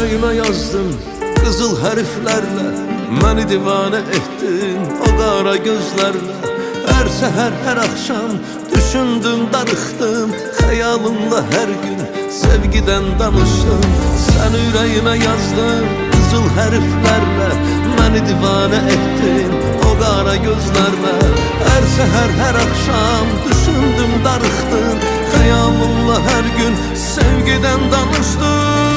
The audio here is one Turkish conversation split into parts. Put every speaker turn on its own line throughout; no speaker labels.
yüreğime yazdın kızıl harflerle, beni divane ettin o kara gözlerle. Her seher her akşam düşündüm darıxdım, hayalımla her gün sevgiden danıştım. Sen yüreğime yazdın kızıl harflerle, beni divane ettin o kara gözlerle. Her seher her akşam düşündüm darıxdım, hayalımla her gün sevgiden danıştım.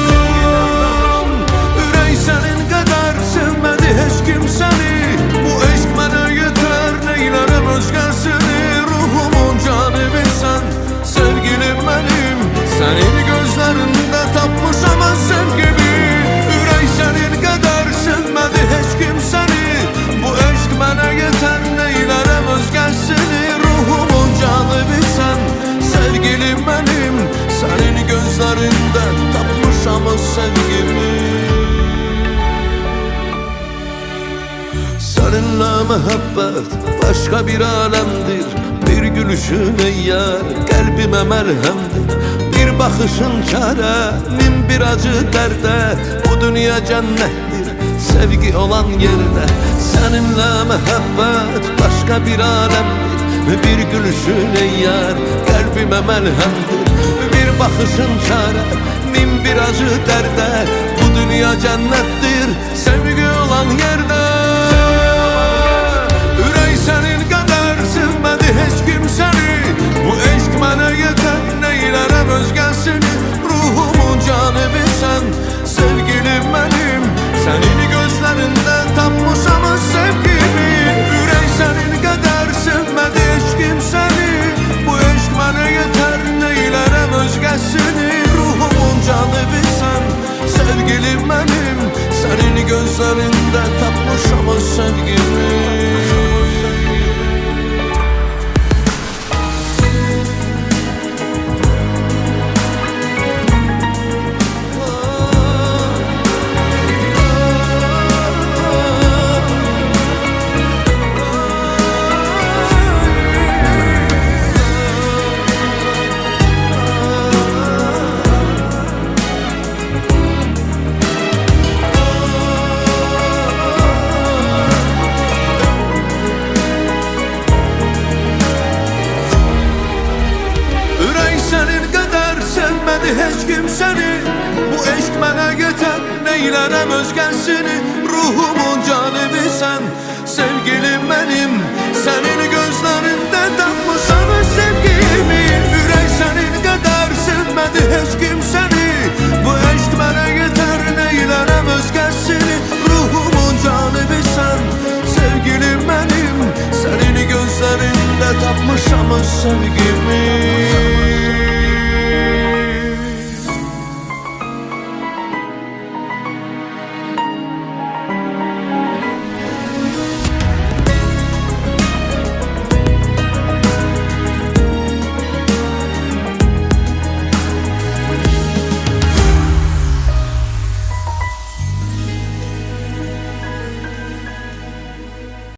Ürək senin kadar sevmedi hiç kim seni, bu eşk mənə yeter neylərəm özgəsini. Ruhumun canı sen, sevgilim benim, senin gözlerinde tapmışam ben sevgimi. Ürək senin kadar sevmedi hiç kim seni, bu eşk mənə yeter neylərəm özgəsini. Ruhumun canı sen, sevgilim benim, senin gözlerinde tapmışam o sevgimi. Seninle mehabbet başka bir alemdir, bir gülüşün eyyar kalbime merhemdir. Bir bakışın çare, min bir acı derde, bu dünya cennettir sevgi olan yerde. Seninle mehabbet başka bir alemdir, bir gülüşün eyyar kalbime merhemdir. Bir bakışın çare, min bir acı derde, bu dünya cennettir sevgi olan yerde. Senin kadar sevmedi hiç kim seni, bu eşk mənə yeter neylərəm özgəsini. Ruhumun canı sen, sevgilim benim, senin gözlerinde tapmışam o sevgimi. Ürək senin kadar sevmedi hiç kim seni, bu eşk mənə yeter neylərəm özgəsini. Ruhumun canı sen, sevgilim benim, senin gözlerinde tapmışam o sevgimi. Hiç kim seni, bu eşk mənə yeter neylərəm özgəsini. Ruhumun canı sen, sevgilim benim, senin gözlerinde tapmışam sevgimi. Ürək senin kadar sevmedi hiç kim seni, bu eşk mənə yeter neylərəm özgəsini. Ruhumun canı sen, sevgilim benim, senin gözlerinde tapmışam sevgimi.